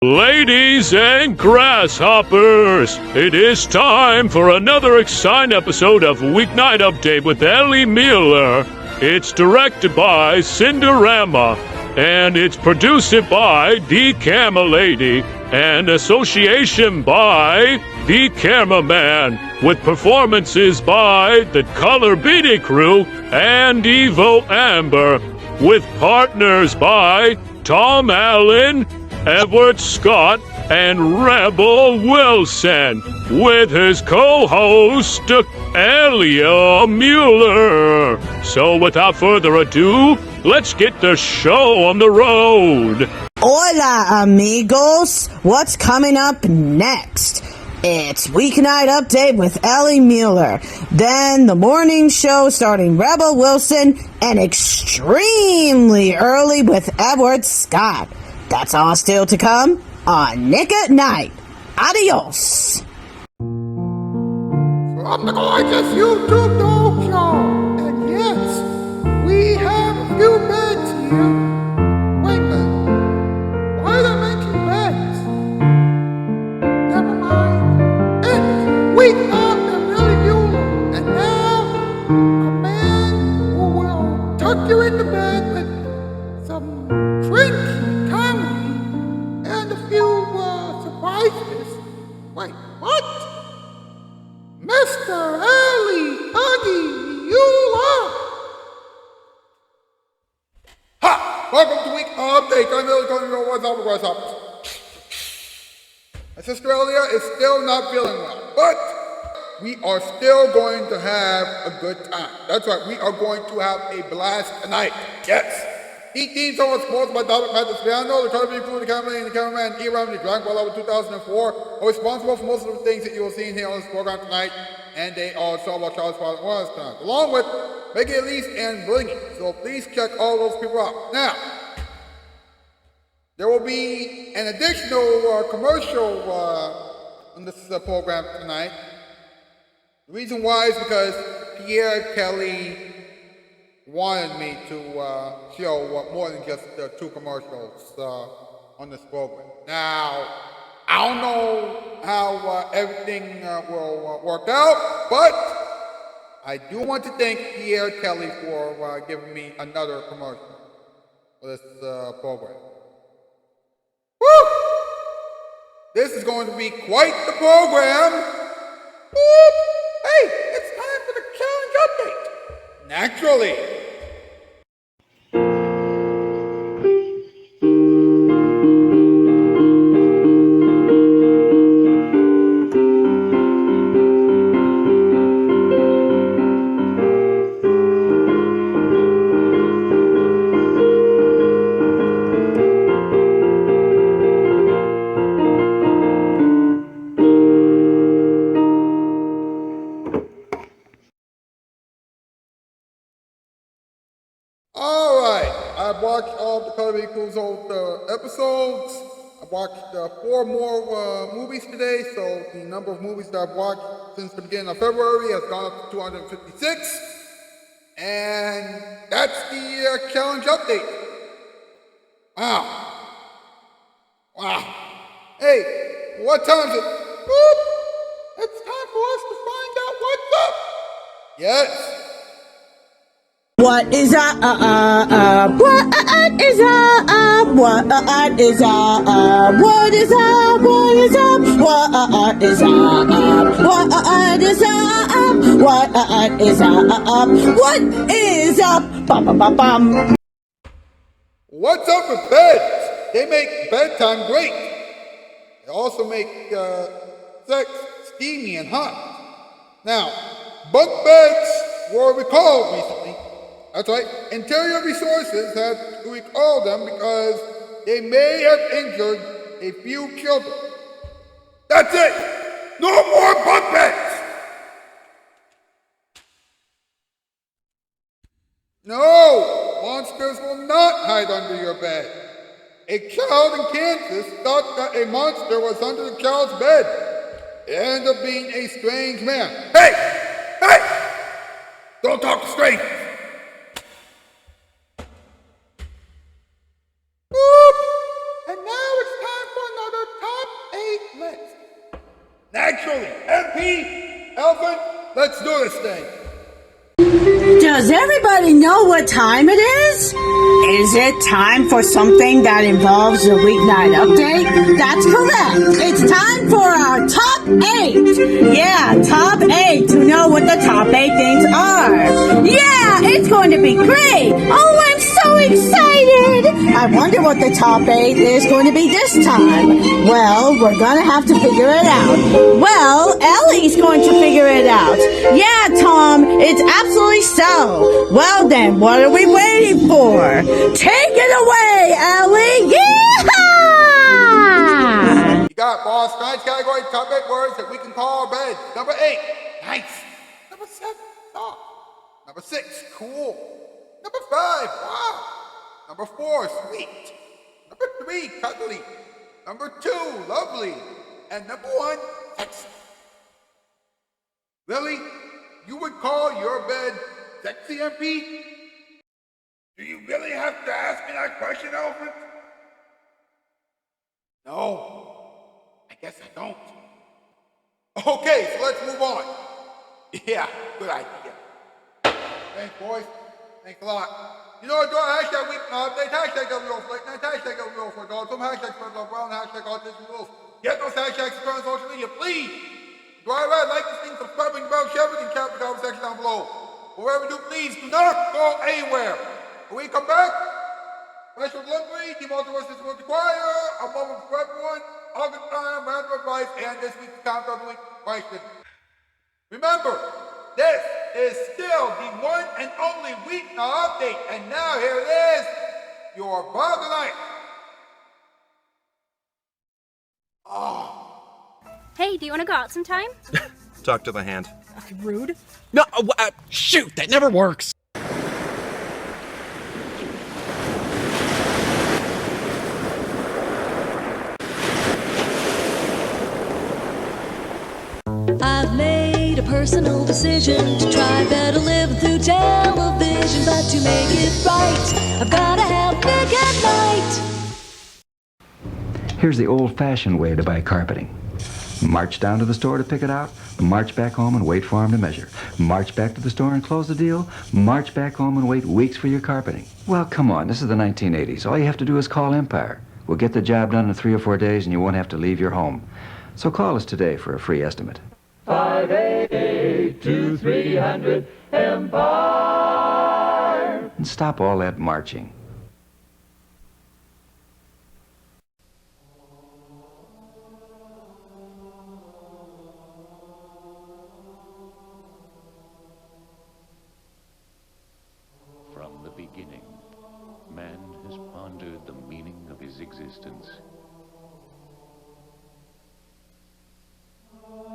Ladies and grasshoppers, it is time for another exciting episode of Weeknight Update with Ellie Muller. It's directed by Cinderama, and it's produced by The Camera Lady, and association by The Cameraman, with performances by the Color Beatty Crew and Evo Amber, with partners by Tom Allen, Edward Scott, and Rebel Wilson, with his co-host, Elia Muller. So without further ado, let's get the show on the road. Hola, amigos. What's coming up next? It's Weeknight Update with Ellie Muller. Then the morning show starring Rebel Wilson, and extremely early with Edward Scott. That's all still to come on Nick at Night. Adios. From the gorgeous YouTube dog show. And yes, we have a few beds here. Wait a minute. Why did I mention beds? Never mind. It's Week After Really Muller. And now, a man who will tuck you into bed with some drinks, and a few surprises. Wait, what? Mr. Ellie Huggy Muller. Ha! Welcome to Week Update. I'm really going to know what's up. My sister Elia is still not feeling well, but we are still going to have a good time. That's right, we are going to have a blast tonight. Yes. E.T. so was sponsored by Dr. Patrick Spiano, the Color Beatty Crew, the cameraman, and the cameraman, E-Ram, the Dragon Ball Level 2004, are responsible for most of the things that you will see here on this program tonight, and they also about Shoutout Spotlight was tonight, along with Make It Elise and Bling It. So please check all those people out. Now, there will be an additional commercial on this program tonight. The reason why is because Pierre Kelly wanted me to show more than just two commercials on this program. Now, I don't know how everything will work out, but I do want to thank Pierre Kelly for giving me another commercial for this program. Woo! This is going to be quite the program. Whoop! Hey, it's time for the challenge update. Naturally. Alright, I've watched all the Color Beatty Crew's old episodes. I've watched 4 more movies today, so the number of movies that I've watched since the beginning of February has gone up to 256. And that's the challenge update. Wow. Hey, what time is it? Whoop! It's time for us to find out what's up. Yes. What is up? What is up? What is up? What is up? What is up? What is up? What is up? What is up? What is up? Bum bum bum bum. What's up with beds? They make bedtime great. They also make sex steamy and hot. Now, bunk beds were recalled recently. That's right, Interior Resources had to recall them because they may have injured a few children. That's it! No more bunk beds! No! Monsters will not hide under your bed. A child in Kansas thought that a monster was under the child's bed. It ended up being a strange man. Hey! Don't talk to strangers! And now it's time for another Naturally. MP, Elephant, let's do this thing. Does everybody know what time it is? Is it time for something that involves the weeknight update? That's correct. It's time for our top 8. Yeah, top 8 to know what the top 8 things are. Yeah, it's going to be great. Oh, I'm so excited. I wonder what the top 8 is going to be this time. Well, we're going to have to figure it out. Well, Ellie's going to figure it out. Yeah, Tom, it's absolutely so. Well then, what are we waiting for? Take it away, Ellie! Yeehaw! You got boss. Tonight's category, top 8 words that we can call our bed. Number 8, nice. Number 7, soft. Number 6, cool. Number 5, wow. Number 4, sweet. Number 3, cuddly. Number 2, lovely. And number 1, sexy. Lily, you would call your bed sexy, MP? Do you really have to ask me that question, Elephant? No, I guess I don't. Okay, so let's move on. Yeah, good idea. Thanks, boys. Thanks a lot. You know what, hashtag weeknight update, hashtag WO Late Night, hashtag WO for Adults, hashtag Spread Love Brown, hashtag Autism Rules. Get those hashtags to on social media, please. Do I like this thing, subscribe, and bell, share it, and cap the comment section down below. Whatever you do, please do not go anywhere. When we come back, special delivery, Team Ultra vs. Multi Choir, a moment for everyone, August time, random advice, and this week's countdown of the week question. Remember, this is still the one and only weeknight update, and now here it is, your bar of the night. Hey, do you want to go out sometime? Talk to the hand. Rude. No, shoot, that never works. I've made a personal decision to try better living through television, but to make it right, I've gotta have big at night. Here's the old-fashioned way to buy carpeting. March down to the store to pick it out, march back home and wait for him to measure. March back to the store and close the deal, march back home and wait weeks for your carpeting. Well, come on, this is the 1980s. All you have to do is call Empire. We'll get the job done in 3 or 4 days and you won't have to leave your home. So call us today for a free estimate. 588-2300 Empire. And stop all that marching. From the beginning, man has pondered the meaning of his existence.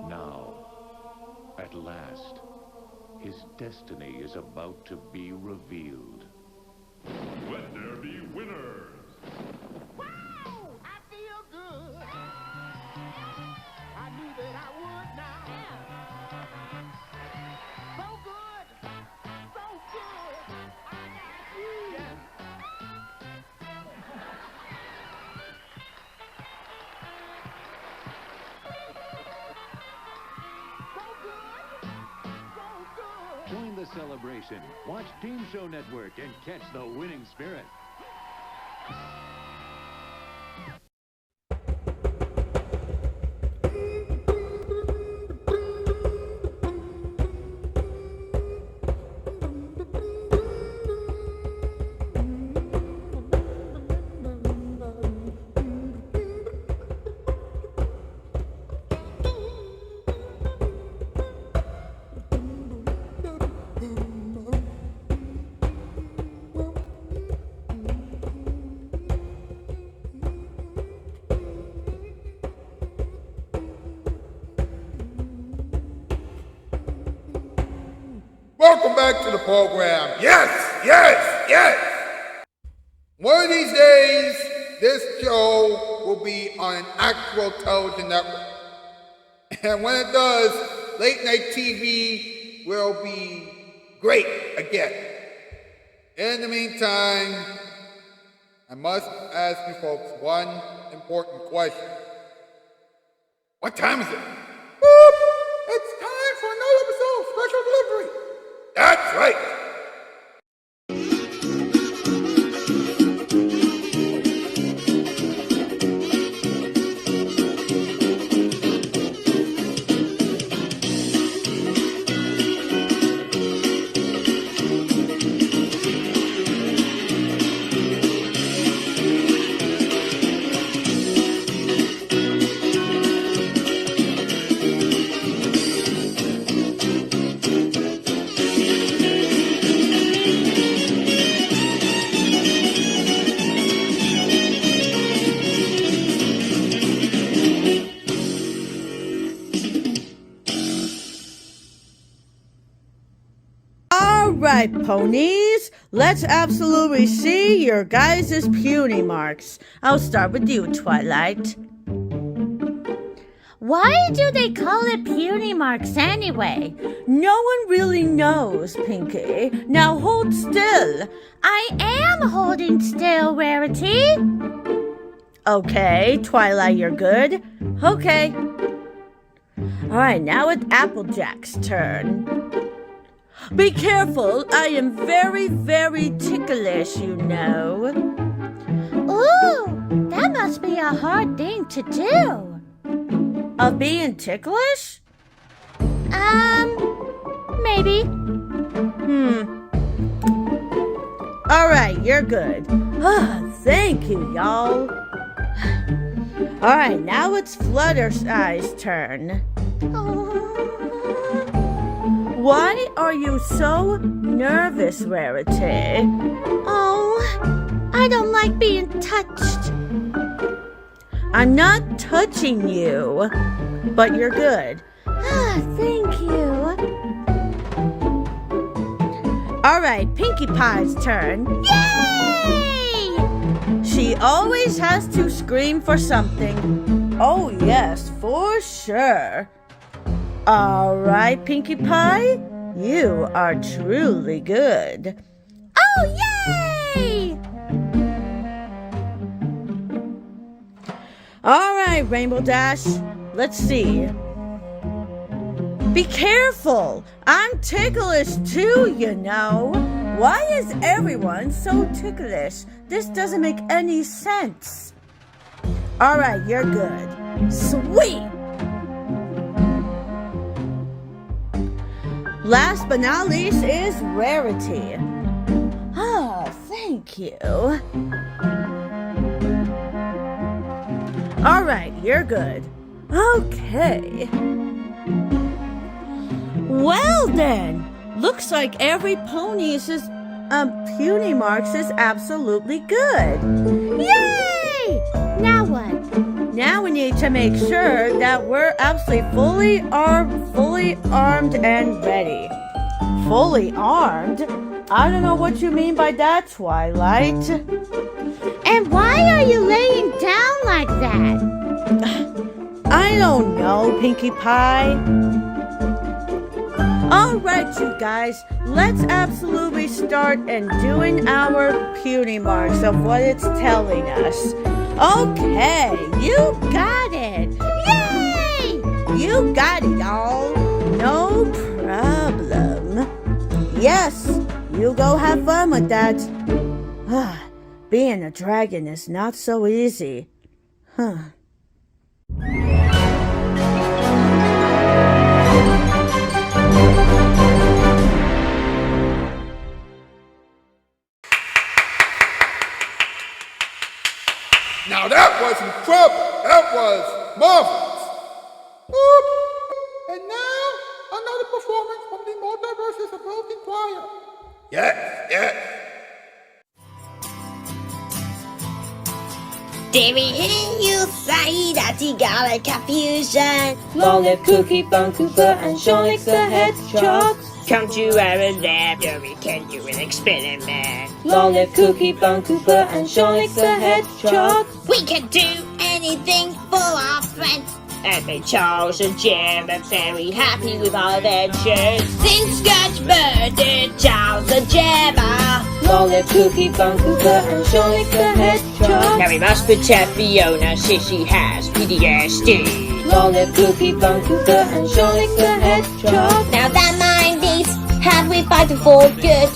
Now, at last, his destiny is about to be revealed. Let there be winners! Wow! I feel good. I knew that I would now. So good. So good. I got you. So good. So good. Join the celebration. Watch Team Show Network and catch the winning spirit. Welcome back to the program. Yes, yes, yes. One of these days, this show will be on an actual television network. And when it does, late night TV will be great again. In the meantime, I must ask you folks one important question. What time is it? delivery. That's right. Alright, ponies, let's absolutely see your guys' puny marks. I'll start with you, Twilight. Why do they call it puny marks anyway? No one really knows, Pinky. Now hold still. I am holding still, Rarity. Okay, Twilight, you're good. Okay. Alright, now it's Applejack's turn. Be careful, I am very, very ticklish, you know. Ooh, that must be a hard thing to do. Of being ticklish? Maybe. Alright, you're good. Thank you, y'all. Alright, now it's Fluttershy's turn. Why are you so nervous, Rarity? Oh, I don't like being touched. I'm not touching you, but you're good. Thank you. Alright, Pinkie Pie's turn. Yay! She always has to scream for something. Oh yes, for sure. Alright, Pinkie Pie, you are truly good. Oh, yay! Alright, Rainbow Dash, let's see. Be careful! I'm ticklish too, you know. Why is everyone so ticklish? This doesn't make any sense. Alright, you're good. Sweet! Last but not least is Rarity. Thank you. Alright, you're good. Okay. Well then, looks like every pony's puny marks is absolutely good. Yay! Now what? Now we need to make sure that we're absolutely fully armed and ready. Fully armed? I don't know what you mean by that, Twilight. And why are you laying down like that? I don't know, Pinkie Pie. Alright, you guys, let's absolutely start and doing our puny marks of what it's telling us. Okay, you got it. Yay! You got it, y'all. No problem. Yes, you go have fun with that. Being a dragon is not so easy. Now that was incredible. That was marvelous. Oop. And now, another performance from the Multiverse's Ability Choir. Yes, yes. Did we hear you say that you got a confusion? Long live Cookie Bun Cooper and Shonix the Hedgehog. Come to our lab where we can do an experiment. Long live Cookie Bun Cooper and Shonix the Hedgehog. We can do anything for our friends. And they chose a gem and very happy with our adventures. Since Scratch Murder chose a gemmer. Long live Cookie Bun Cooper and Shonix the Hedgehog. Now we must protect Fiona since she has PTSD. Long live Cookie Bun Cooper and Shonix the Hedgehog. Now that might be Have we fighting for good?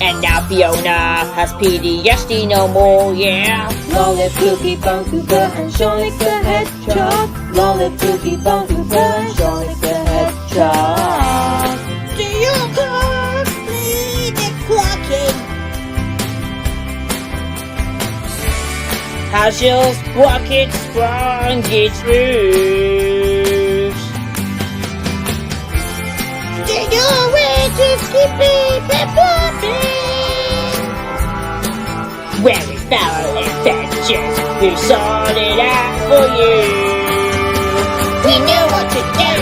And now Fiona has PTSD no more, yeah. Lollip, Cookie, Bone Cooper, and Sonic the Hedgehog. Lollip, Cookie, Bone Cooper, and Sonic the Hedgehog. Do you complete the clocking? How shall Sprocket sprung its roots? Do you wish to keep it popping? Very thorough adventures, we sorted out for you. We knew what to do.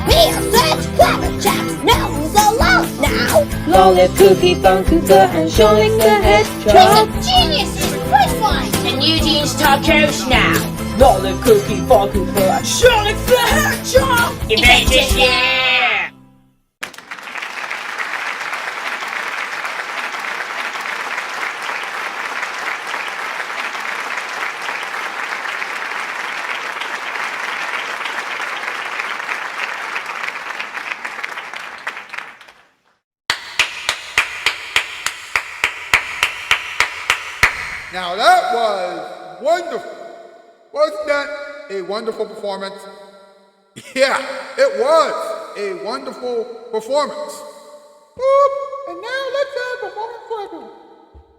We are such clever chaps, no one's alone now. Lollip, Cookie, Bone Cooper, and Sonic the Hedgehog. We're some geniuses, Priceline, and Eugene's top coach now. Lollip, Cookie, Bone Cooper, and Sonic the Hedgehog. Adventures, yeah! Now that was wonderful. Wasn't that a wonderful performance? Yeah, it was a wonderful performance. Boop, and now let's have a performance for everyone.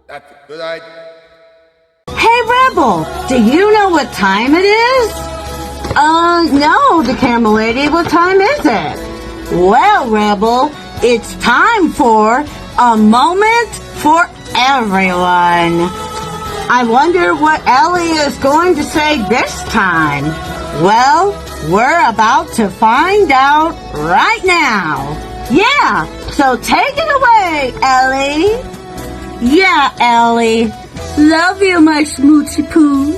That's a good idea. Hey, Rebel, do you know what time it is? No, the camera lady. What time is it? Well, Rebel, it's time for a moment for everyone. I wonder what Ellie is going to say this time. Well, we're about to find out right now. Yeah, so take it away, Ellie. Yeah, Ellie. Love you, my smoochie poo.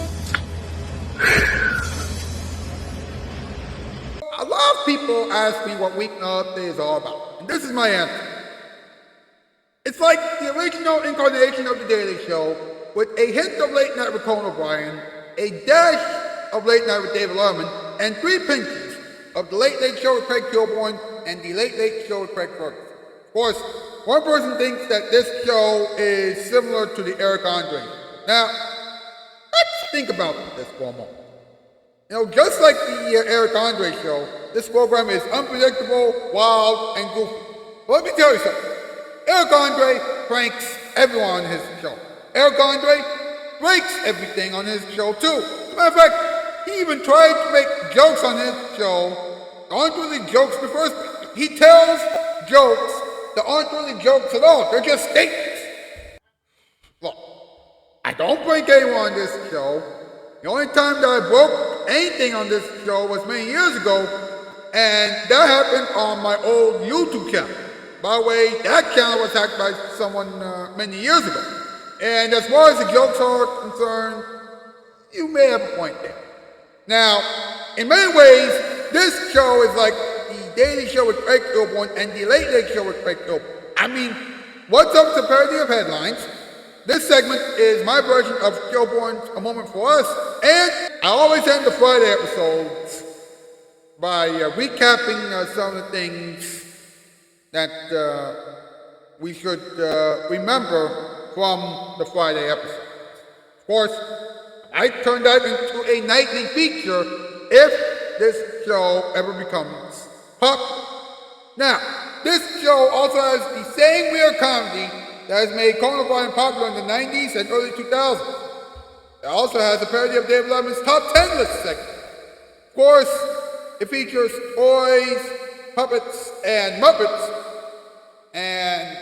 A lot of people ask me what Weeknight Update is all about, and this is my answer. It's like the original incarnation of The Daily Show, with a hint of Late Night with Conan O'Brien, a dash of Late Night with David Letterman, and 3 pinches of The Late Late Show with Craig Kilborn and The Late Late Show with Craig Ferguson. Of course, one person thinks that this show is similar to the Eric Andre. Now, let's think about this for a moment. You know, just like the Eric Andre show, this program is unpredictable, wild, and goofy. But let me tell you something. Eric Andre pranks everyone on his show. Eric Andre breaks everything on his show too. As a matter of fact, he even tried to make jokes on his show that aren't really jokes in the first place. He tells jokes that aren't really jokes at all. They're just statements. Look, I don't prank anyone on this show. The only time that I broke anything on this show was many years ago, and that happened on my old YouTube channel. By the way, that channel was hacked by someone many years ago. And as far as the jokes are concerned, you may have a point there. Now, in many ways, this show is like the Daily Show with Craig Kilborn and the Late Late Show with Craig Kilborn. I mean, what's up with the parody of headlines? This segment is my version of Kilborn's A Moment for Us, and I always end the Friday episodes by recapping some of the things that we should remember from the Friday episode. Of course, I turned that into a nightly feature if this show ever becomes popular. Now, this show also has the same weird comedy that has made Conan O'Brien popular in the 90s and early 2000s. It also has a parody of David Letterman's Top 10 list segment. Of course, it features toys, puppets, and Muppets, and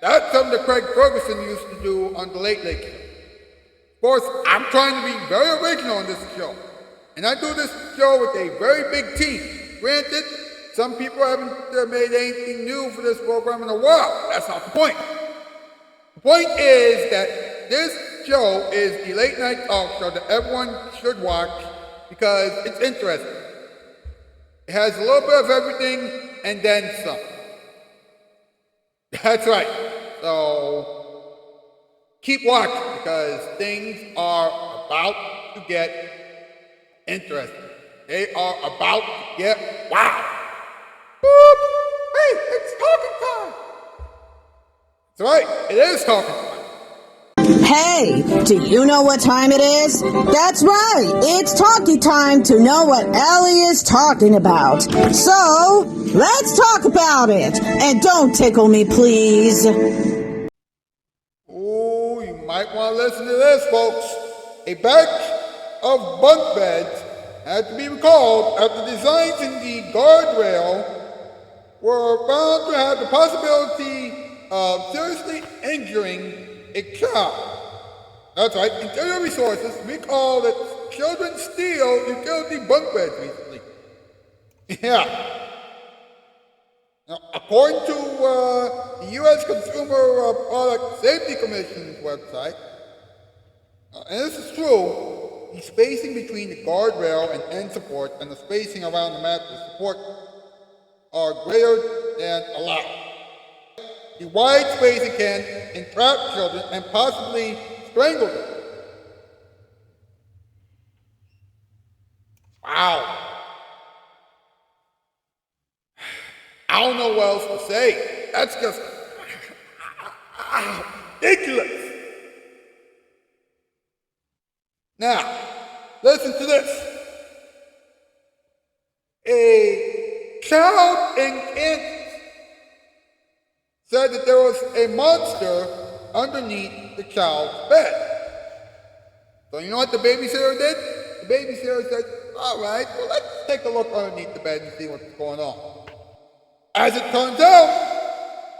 that's something that Craig Ferguson used to do on The Late Late Show. Of course, I'm trying to be very original on this show, and I do this show with a very big team. Granted, some people haven't made anything new for this program in a while. That's not the point. The point is that this show is the late night talk show that everyone should watch because it's interesting. It has a little bit of everything and then some. That's right. So keep watching because things are about to get interesting. They are about to get wow. Boop. Hey, it's talking time. right, it is talking time. Hey, do you know what time it is? That's right, it's talkie time to know what Ellie is talking about. So, let's talk about it. And don't tickle me, please. Oh, you might want to listen to this, folks. A batch of bunk beds had to be recalled after designs in the guardrail were found to have the possibility of seriously injuring a child. That's right, Interior Resources recalled that children steal utility bunk beds recently. Yeah. Now, according to the U.S. Consumer Product Safety Commission's website, and this is true, the spacing between the guardrail and end support and the spacing around the mattress support are greater than allowed. The wide spacing can entrap children and possibly strangle them. Wow. I don't know what else to say. That's just ridiculous. Now, listen to this. A child in Kansas said that there was a monster underneath the child's bed. So you know what the babysitter did? The babysitter said, all right, well, let's take a look underneath the bed and see what's going on. As it turns out,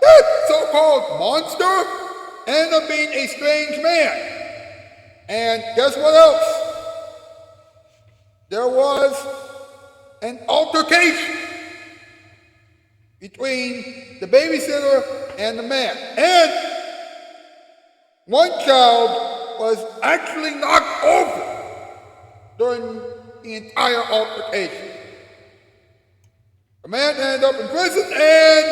that so-called monster ended up being a strange man. And guess what else? There was an altercation between the babysitter and the man. And one child was actually knocked over during the entire altercation. The man ended up in prison and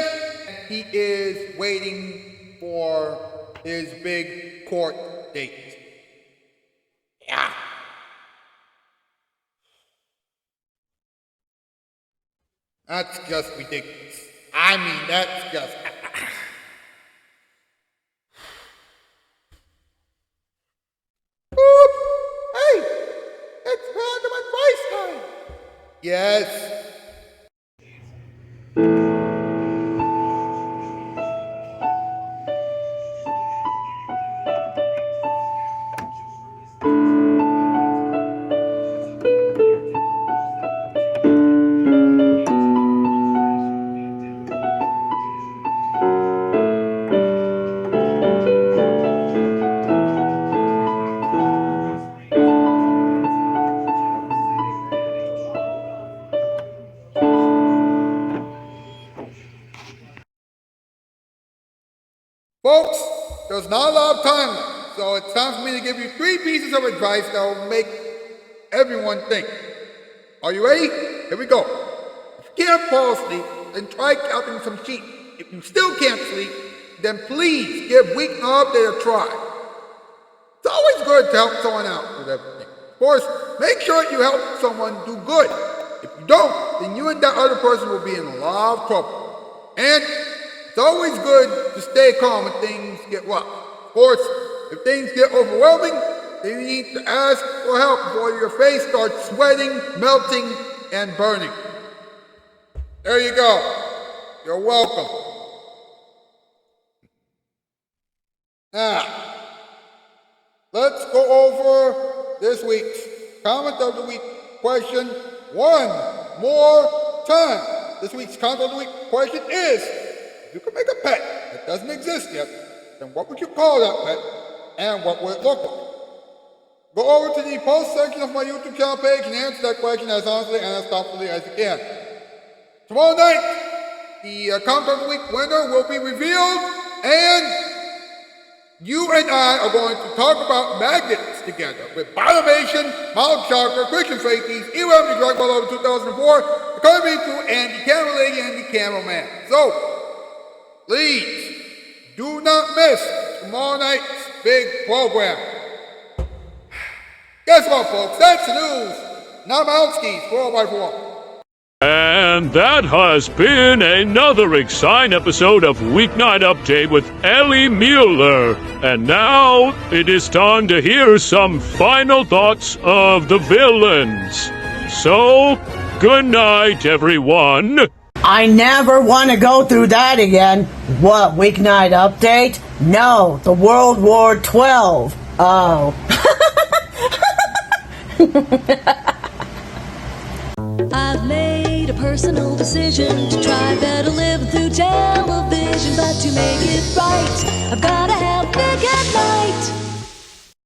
he is waiting for his big court date. Yeah. That's just ridiculous. I mean, that's just... Oop! Hey! It's random advice time! Yes. Folks, there's not a lot of time left, so it's time for me to give you 3 pieces of advice that will make everyone think. Are you ready? Here we go. If you can't fall asleep, then try counting some sheep. If you still can't sleep, then please give Weeknight Update a try. It's always good to help someone out with everything. Of course, make sure you help someone do good. If you don't, then you and that other person will be in a lot of trouble. And it's always good to stay calm when things get rough. Of course, if things get overwhelming, then you need to ask for help before your face starts sweating, melting, and burning. There you go. You're welcome. Now, let's go over this week's comment of the week question one more time. This week's comment of the week question is, if you could make a pet that doesn't exist yet, then what would you call that pet, and what would it look like? Go over to the post section of my YouTube channel page and answer that question as honestly and as thoughtfully as you can. Tomorrow night, the comment of the week winner will be revealed, and you and I are going to talk about magnets together with Biomation, Mild Shocker, Christian Faithies, E-Remedy Drug Ball over 2004, the Kirby Crew, and the Camel Lady and the Camel Man. So, please, do not miss tomorrow night's big program. Guess what, folks? That's the news. Now, Mountskis, 4x4. And that has been another exciting episode of Weeknight Update with Ellie Muller. And now it is time to hear some final thoughts of the villains. So, good night, everyone. I never want to go through that again. What, Weeknight Update? No, the World War XII. Oh. I've made a personal decision to try better living through television, but to make it right, I've gotta have big at night.